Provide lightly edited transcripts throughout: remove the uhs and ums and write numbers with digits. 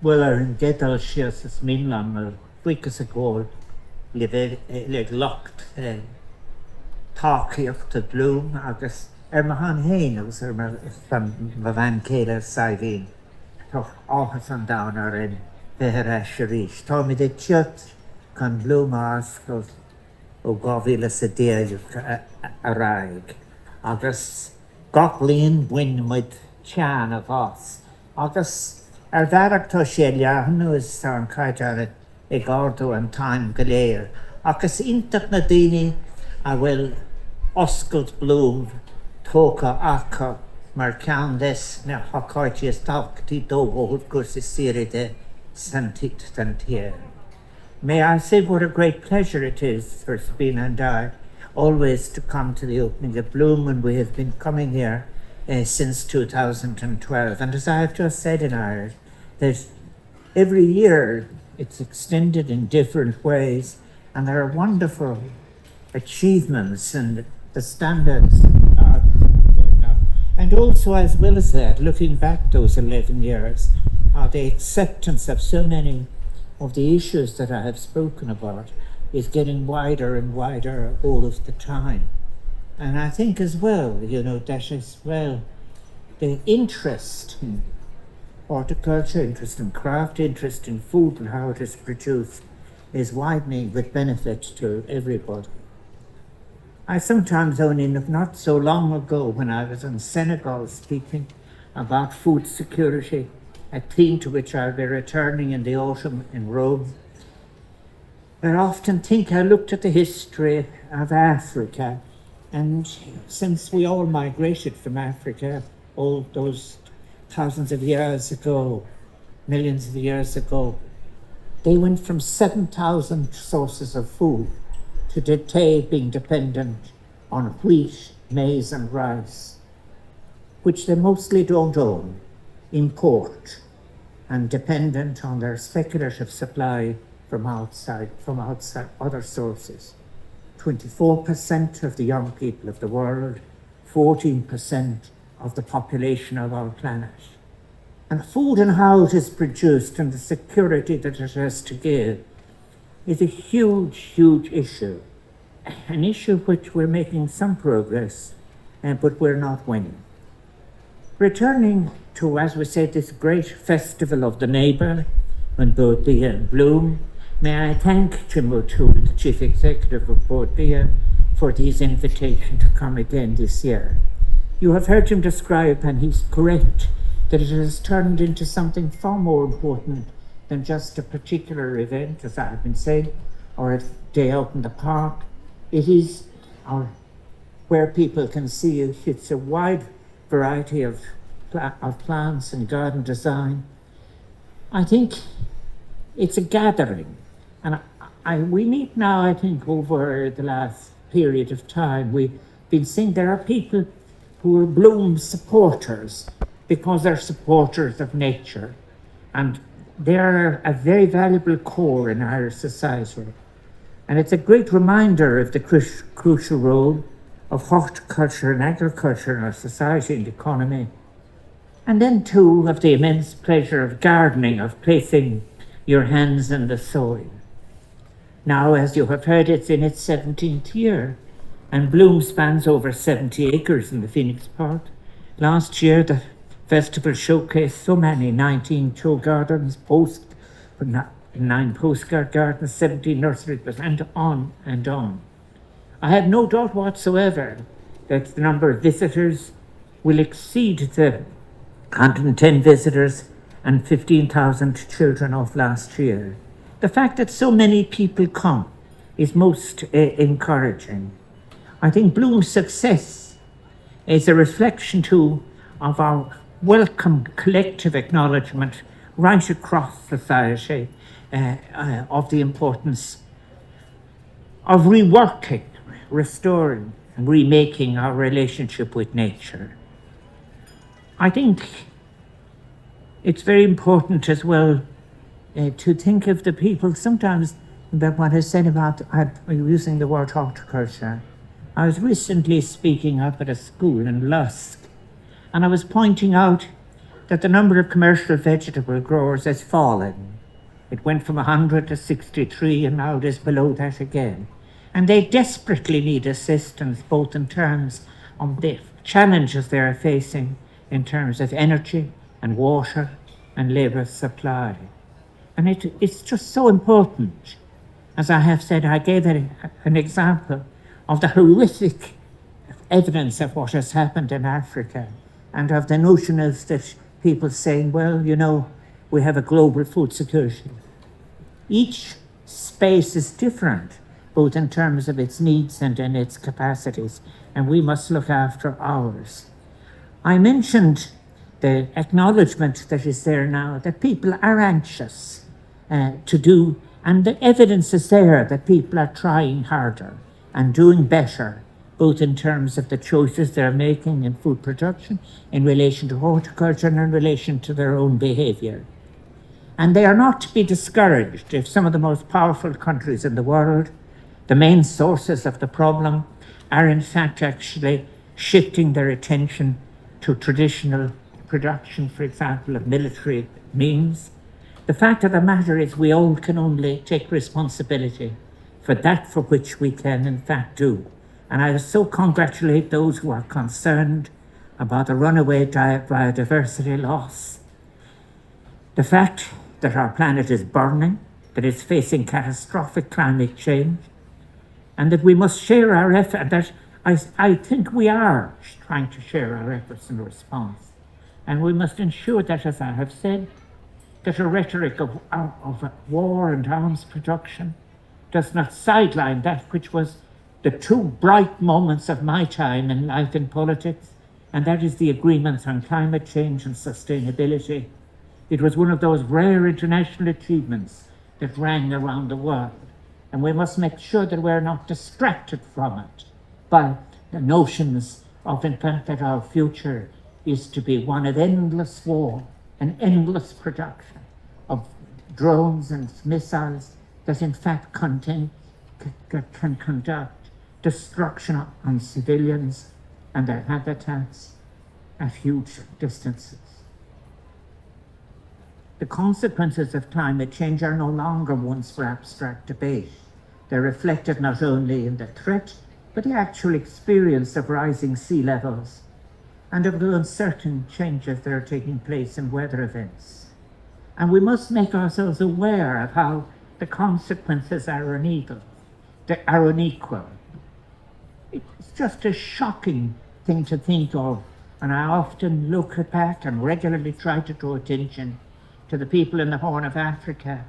Well, ar an gedal sias is Minlam ar quickest a goal le locht táíocht a blúm agus mahan héin agus fan van céile saibhín toch áchas an down ar in bheither se ríis. Tá mi de tiot can blúm ascail ó gáhíle sa déal a raig. Agus gach líon buin muid tean a bhás. Agus ar bhearachta sé leathan is an caiiteanna ag ardú an time go léir. Agus intach na daoine a bhfuil oscailt blúm tóca acha mar ceann des na hacáirtí is táchtaí dómhóid gur sa síre de Santier. May I say what a great pleasure it is for Sabina and I always to come to the opening of Bloom, and we have been coming here since 2012. And as I have just said in Irish, that every year it's extended in different ways, and there are wonderful achievements and the standards are going up. And also, as well as that, looking back those 11 years, the acceptance of so many of the issues that I have spoken about is getting wider and wider all of the time. And I think as well, that as well, the interest in horticulture, interest in craft, interest in food and how it is produced is widening with benefit to everybody. I sometimes only not so long ago when I was in Senegal speaking about food security, a theme to which I'll be returning in the autumn in Rome. I often think I looked at the history of Africa, and since we all migrated from Africa all those thousands of years ago, millions of years ago, they went from 7,000 sources of food to today being dependent on wheat, maize and rice, which they mostly don't own, import, and dependent on their speculative supply from outside other sources. 24% of the young people of the world, 14% of the population of our planet. And food and how it is produced and the security that it has to give is a huge, huge issue. An issue which we're making some progress, but we're not winning. Returning to, as we said, this great festival of the neighbour, when Bord Bia and Bloom, may I thank Jim O'Toole, the Chief Executive of Bord Bia, for his invitation to come again this year. You have heard him describe, and he's correct, that it has turned into something far more important than just a particular event, as I have been saying, or a day out in the park. It is where people can see it. It's a wide variety of plants and garden design. I think it's a gathering, and we meet now, I think, over the last period of time. We've been seeing there are people who are Bloom supporters because they're supporters of nature, and they're a very valuable core in Irish society. And it's a great reminder of the crucial role of horticulture and agriculture in our society and economy. And then too, of the immense pleasure of gardening, of placing your hands in the soil. Now, as you have heard, it's in its 17th year, and Bloom spans over 70 acres in the Phoenix Park. Last year, the festival showcased so many, 19 show gardens, 9 postcard gardens, 17 nurseries, and on and on. I have no doubt whatsoever that the number of visitors will exceed the 110 visitors and 15,000 children of last year. The fact that so many people come is most encouraging. I think Bloom's success is a reflection too of our welcome collective acknowledgement right across society of the importance of reworking, restoring, and remaking our relationship with nature. I think it's very important as well to think of the people sometimes about what I said about using the word horticulture. I was recently speaking up at a school in Lusk, and I was pointing out that the number of commercial vegetable growers has fallen. It went from 100 to 63 and now it is below that again. And they desperately need assistance, both in terms of the challenges they are facing in terms of energy and water and labour supply. And it's just so important. As I have said, I gave an example of the horrific evidence of what has happened in Africa and of the notion of that people saying, well, you know, we have a global food security. Each space is different, both in terms of its needs and in its capacities, and we must look after ours. I mentioned the acknowledgement that is there now that people are anxious to do, and the evidence is there that people are trying harder and doing better, both in terms of the choices they're making in food production, in relation to horticulture, and in relation to their own behaviour. And they are not to be discouraged if some of the most powerful countries in the world, the main sources of the problem, are in fact actually shifting their attention to traditional production, for example, of military means. The fact of the matter is we all can only take responsibility for that for which we can in fact do. And I so congratulate those who are concerned about the runaway biodiversity loss. The fact that our planet is burning, that it's facing catastrophic climate change, and that we must share our effort, that I think we are trying to share our efforts in response. And we must ensure that, as I have said, that a rhetoric of war and arms production does not sideline that which was the two bright moments of my time in life in politics, and that is the agreements on climate change and sustainability. It was one of those rare international achievements that rang around the world, and we must make sure that we're not distracted from it by the notions of, in fact, that our future is to be one of endless war and endless production of drones and missiles that in fact can conduct destruction on civilians and their habitats at huge distances. The consequences of climate change are no longer ones for abstract debate. They're reflected not only in the threat, but the actual experience of rising sea levels and of the uncertain changes that are taking place in weather events. And we must make ourselves aware of how the consequences are unequal. It's just a shocking thing to think of, and I often look at that and regularly try to draw attention to the people in the Horn of Africa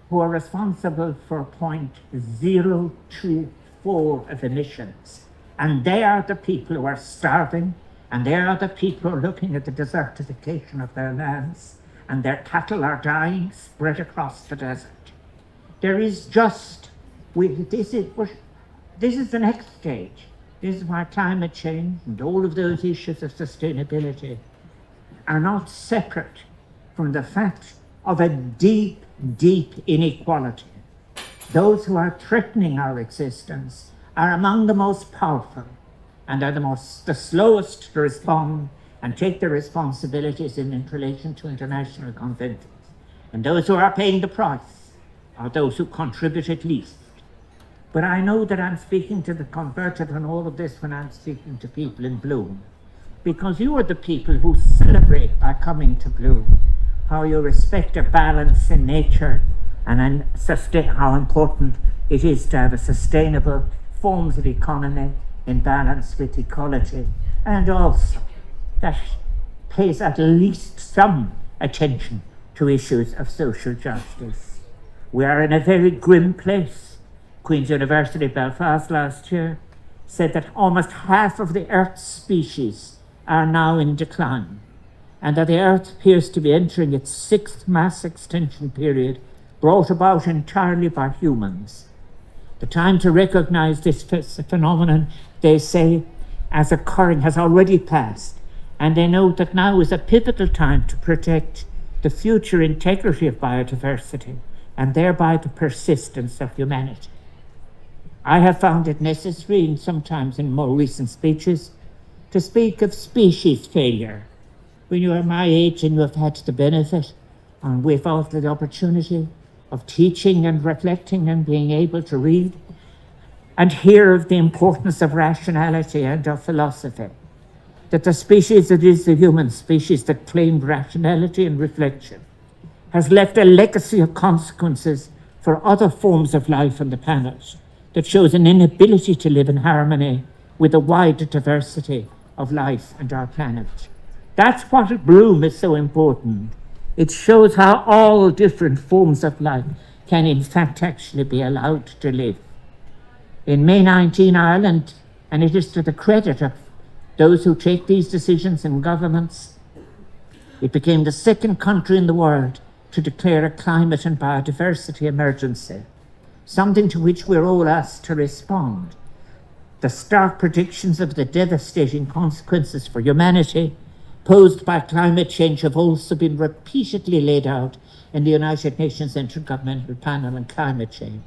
who are responsible for 0.024 of emissions. And they are the people who are starving, and they are the people who are looking at the desertification of their lands, and their cattle are dying spread across the desert. There is just, this is the next stage. This is why climate change and all of those issues of sustainability are not separate from the fact of a deep, deep inequality. Those who are threatening our existence are among the most powerful and are the slowest to respond and take their responsibilities in relation to international conventions. And those who are paying the price are those who contribute at least. But I know that I'm speaking to the converted on all of this when I'm speaking to people in Bloom, because you are the people who celebrate by coming to Bloom, how you respect a balance in nature and how important it is to have a sustainable forms of economy in balance with ecology, and also that pays at least some attention to issues of social justice. We are in a very grim place. Queen's University Belfast last year said that almost half of the Earth's species are now in decline, and that the Earth appears to be entering its sixth mass extinction period, brought about entirely by humans. The time to recognize this phenomenon, they say, as occurring has already passed, and they know that now is a pivotal time to protect the future integrity of biodiversity and thereby the persistence of humanity. I have found it necessary, and sometimes in more recent speeches, to speak of species failure, when you are my age and you have had the benefit, and we've all the opportunity of teaching and reflecting and being able to read and hear of the importance of rationality and of philosophy, that the species that is the human species that claimed rationality and reflection has left a legacy of consequences for other forms of life on the planet that shows an inability to live in harmony with the wide diversity of life on our planet. That's what at Bloom is so important. It shows how all different forms of life can in fact actually be allowed to live. In May 19, Ireland, and it is to the credit of those who take these decisions in governments, it became the second country in the world to declare a climate and biodiversity emergency, something to which we're all asked to respond. The stark predictions of the devastating consequences for humanity posed by climate change have also been repeatedly laid out in the United Nations Intergovernmental Panel on Climate Change.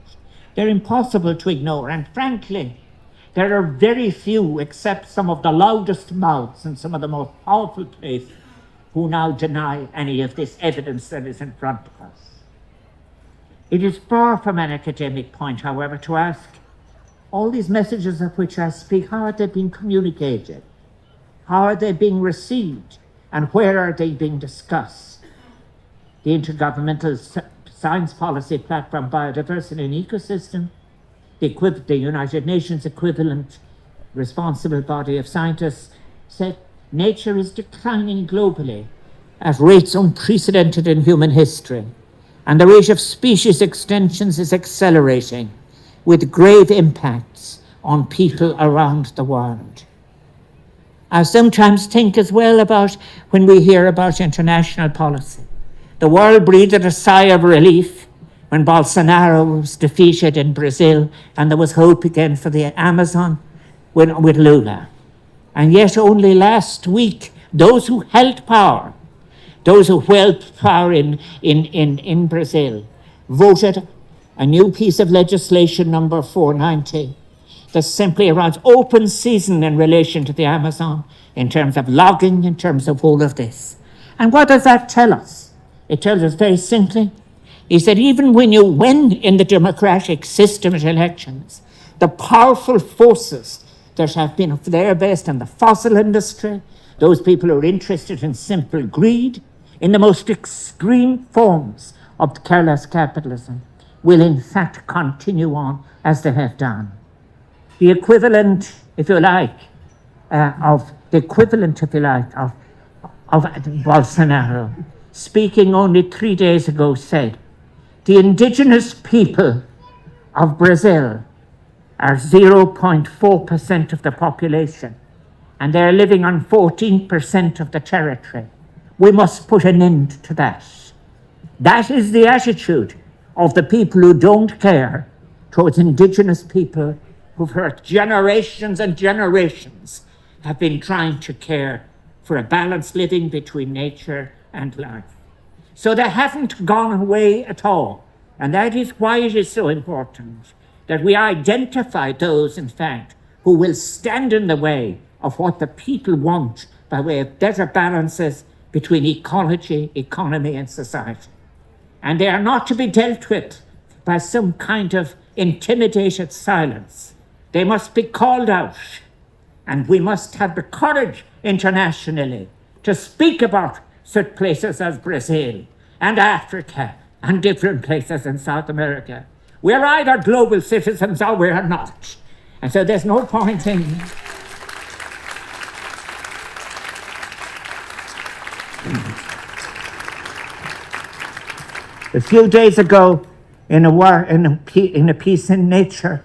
They're impossible to ignore, and frankly, there are very few, except some of the loudest mouths and some of the most powerful places, who now deny any of this evidence that is in front of us. It is far from an academic point, however, to ask, all these messages of which I speak, how are they being communicated? How are they being received? And where are they being discussed? The Intergovernmental Science Policy Platform Biodiversity and Ecosystem, the United Nations equivalent responsible body of scientists, said nature is declining globally at rates unprecedented in human history, and the rate of species extinctions is accelerating with grave impacts on people around the world. I sometimes think as well about when we hear about international policy. The world breathed a sigh of relief when Bolsonaro was defeated in Brazil and there was hope again for the Amazon with Lula. And yet only last week, those who held power in Brazil, voted a new piece of legislation, number 490, that simply allows open season in relation to the Amazon, in terms of logging, in terms of all of this. And what does that tell us? It tells us very simply, is that even when you win in the democratic system at elections, the powerful forces that have been of their best in the fossil industry, those people who are interested in simple greed, in the most extreme forms of careless capitalism, will in fact continue on as they have done. The equivalent, if you like, of Bolsonaro, speaking only 3 days ago, said, the indigenous people of Brazil are 0.4% of the population, and they're living on 14% of the territory. We must put an end to that. That is the attitude of the people who don't care towards indigenous people who've for generations and generations have been trying to care for a balanced living between nature and life. So they haven't gone away at all. And that is why it is so important that we identify those, in fact, who will stand in the way of what the people want by way of better balances between ecology, economy, and society. And they are not to be dealt with by some kind of intimidated silence. They must be called out, and we must have the courage internationally to speak about such places as Brazil and Africa and different places in South America. We're either global citizens or we're not. And so there's no point in a few days ago, in a piece in Nature,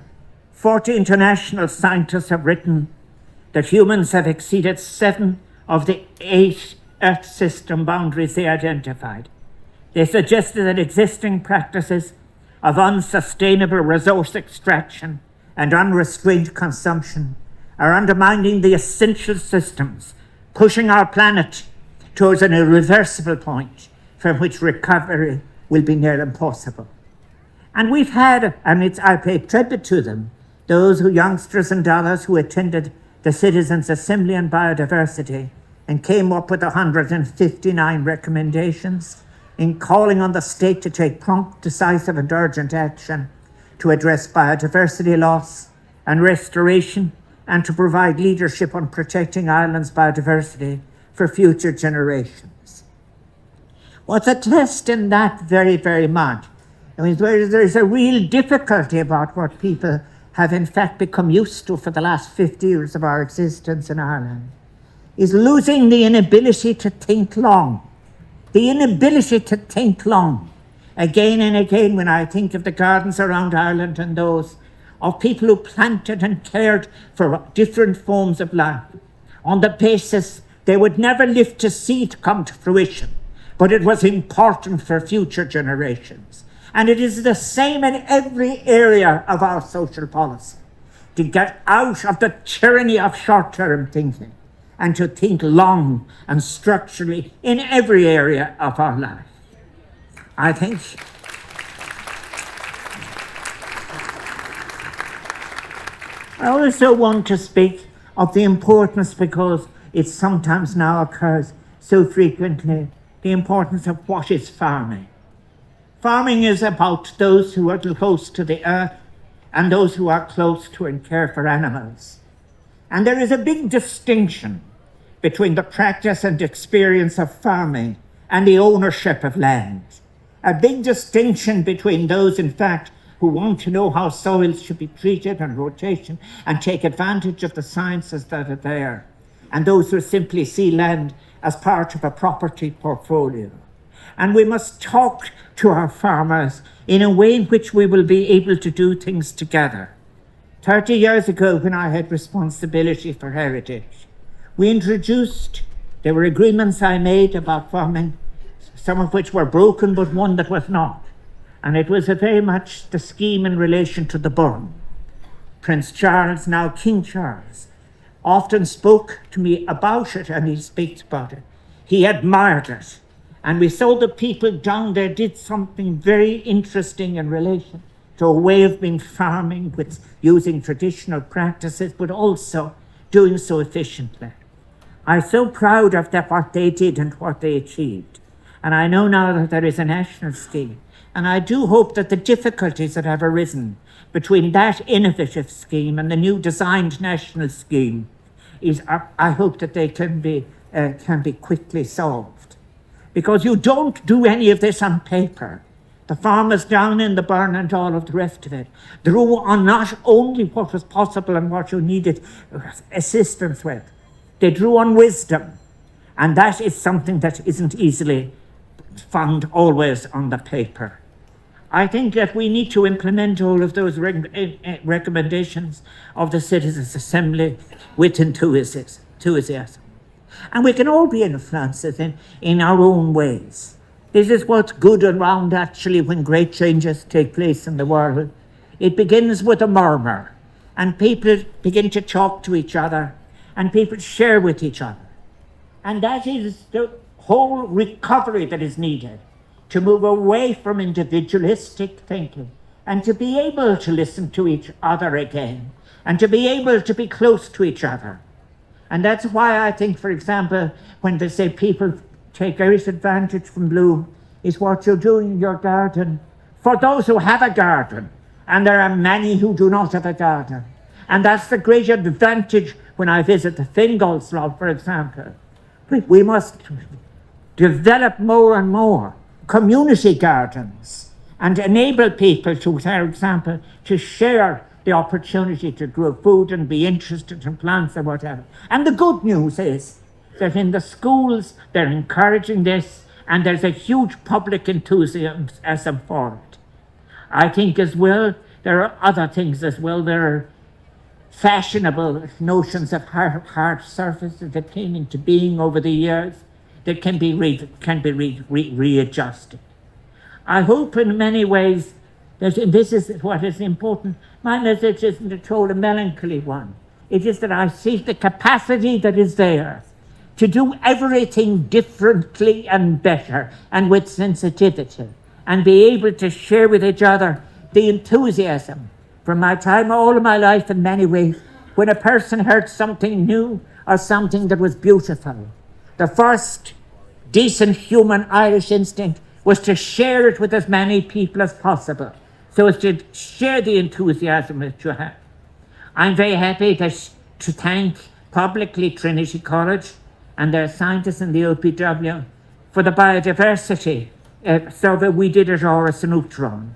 40 international scientists have written that humans have exceeded 7 of the 8 Earth system boundaries they identified. They suggested that existing practices of unsustainable resource extraction and unrestrained consumption are undermining the essential systems, pushing our planet towards an irreversible point from which recovery will be near impossible. And we've had, and I pay tribute to them, those youngsters in Dallas who attended the Citizens' Assembly on Biodiversity and came up with 159 recommendations in calling on the state to take prompt, decisive and urgent action to address biodiversity loss and restoration, and to provide leadership on protecting Ireland's biodiversity for future generations. What's a test in that very, very much? I mean, there's a real difficulty about what people have in fact become used to for the last 50 years of our existence in Ireland, is losing the inability to think long. The inability to think long. Again and again, when I think of the gardens around Ireland and those of people who planted and cared for different forms of life on the basis they would never live to see it come to fruition, but it was important for future generations. And it is the same in every area of our social policy, to get out of the tyranny of short-term thinking and to think long and structurally in every area of our life. I think I also want to speak of the importance, because it sometimes now occurs so frequently, the importance of what is farming. Farming is about those who are close to the earth and those who are close to and care for animals. And there is a big distinction between the practice and experience of farming and the ownership of land. A big distinction between those, in fact, who want to know how soils should be treated and rotation and take advantage of the sciences that are there, and those who simply see land as part of a property portfolio. And we must talk to our farmers in a way in which we will be able to do things together. 30 years ago, when I had responsibility for heritage, there were agreements I made about farming, some of which were broken, but one that was not. And it was very much the scheme in relation to the burn. Prince Charles, now King Charles, often spoke to me about it, and he speaks about it. He admired it. And we saw the people down there did something very interesting in relation to a way of being farming with using traditional practices, but also doing so efficiently. I'm so proud of what they did and what they achieved. And I know now that there is a national scheme. And I do hope that the difficulties that have arisen between that innovative scheme and the new designed national scheme I hope that they can be quickly solved. Because you don't do any of this on paper. The farmers down in the burn and all of the rest of it drew on not only what was possible and what you needed assistance with, they drew on wisdom. And that is something that isn't easily found always on the paper. I think that we need to implement all of those recommendations of the Citizens' Assembly with enthusiasm. And we can all be influenced in our own ways. This is what's good around, actually, when great changes take place in the world. It begins with a murmur, and people begin to talk to each other, and people share with each other. And that is the whole recovery that is needed, to move away from individualistic thinking and to be able to listen to each other again and to be able to be close to each other. And that's why I think, for example, when they say people take great advantage from bloom, is what you're doing in your garden for those who have a garden. And there are many who do not have a garden. And that's the great advantage when I visit the Fingal's Club, for example. We must develop more and more community gardens and enable people to, for example, to share the opportunity to grow food and be interested in plants or whatever. And the good news is that in the schools they're encouraging this, and there's a huge public enthusiasm for it. I think as well there are other things as well. There are fashionable notions of hard surfaces that came into being over the years that can be readjusted. I hope in many ways that this is what is important. My message isn't at all a melancholy one. It is that I see the capacity that is there to do everything differently and better and with sensitivity, and be able to share with each other the enthusiasm. From my time, all of my life in many ways, when a person heard something new or something that was beautiful, The first decent human Irish instinct was to share it with as many people as possible, so as to share the enthusiasm that you have. I'm very happy to thank publicly Trinity College and their scientists in the OPW for the biodiversity survey we did at Áras an Uachtaráin.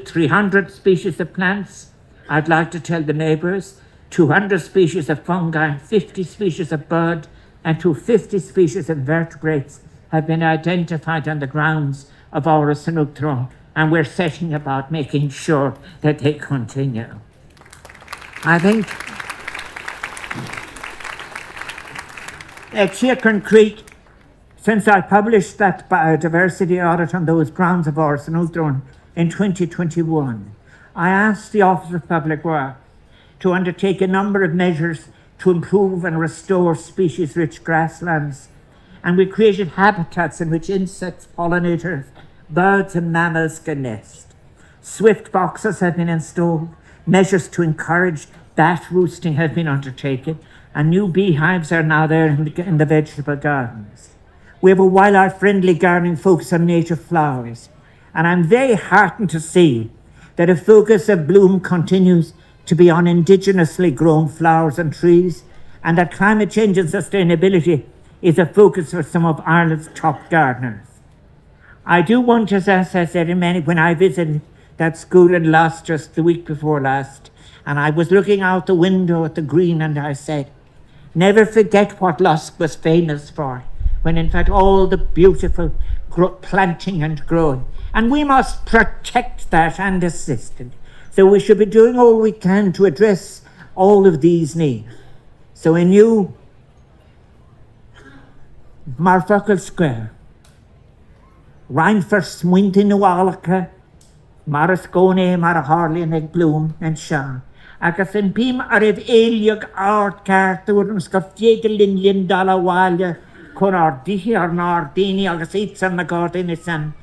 300 species of plants, I'd like to tell the neighbours, 200 species of fungi, 50 species of bird, and 250 species of vertebrates have been identified on the grounds of Áras an Uachtaráin, and we're setting about making sure that they continue. I think at Chiacran Creek, since I published that biodiversity audit on those grounds of Áras an Uachtaráin in 2021, I asked the Office of Public Works to undertake a number of measures to improve and restore species-rich grasslands, and we created habitats in which insects, pollinators, birds and mammals can nest. Swift boxes have been installed, measures to encourage bat roosting have been undertaken, and new beehives are now there in the vegetable gardens. We have a wildlife-friendly gardening focus on native flowers, and I'm very heartened to see that a focus of bloom continues to be on indigenously grown flowers and trees, and that climate change and sustainability is a focus for some of Ireland's top gardeners. I do want, as I said when I visited that school in Lusk just the week before last, and I was looking out the window at the green, and I said, never forget what Lusk was famous for, when in fact all the beautiful planting and growing. And we must protect that and assist it. So we should be doing all we can to address all of these needs. So in new Marfocal Square, Reinfer Smuinti Nualacha, Marascone, Maraharley and Egg Bloom and Sean. Agus in Pim Arif Eliog Art Cartoon, $50 Walia, Conar Dihi or Nardini, Agus Eats and the Garden is an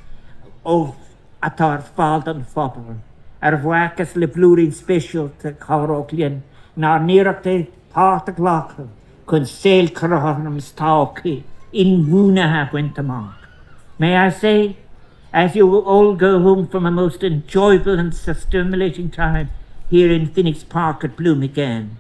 oh, Atar Falden Fobble. Wackas le Blurin Special to Coroclian, Nar Nirate Part of Local, Kun Sail Coronum Stalky, in Woonaha Wintermark. May I say, as you all go home from a most enjoyable and stimulating time here in Phoenix Park at Bloom again,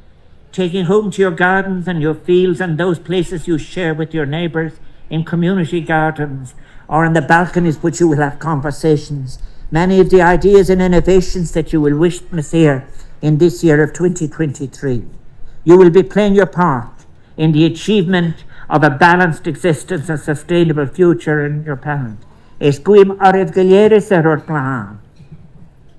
taking home to your gardens and your fields and those places you share with your neighbours in community gardens or in the balconies which you will have conversations, many of the ideas and innovations that you will witness here in this year of 2023. You will be playing your part in the achievement of a balanced existence and sustainable future in your planet. Esquim arif galeris eror plan.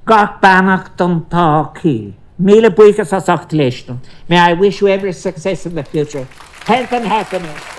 Gach banach don taki. Mille buikas as May I wish you every success in the future. Health and happiness.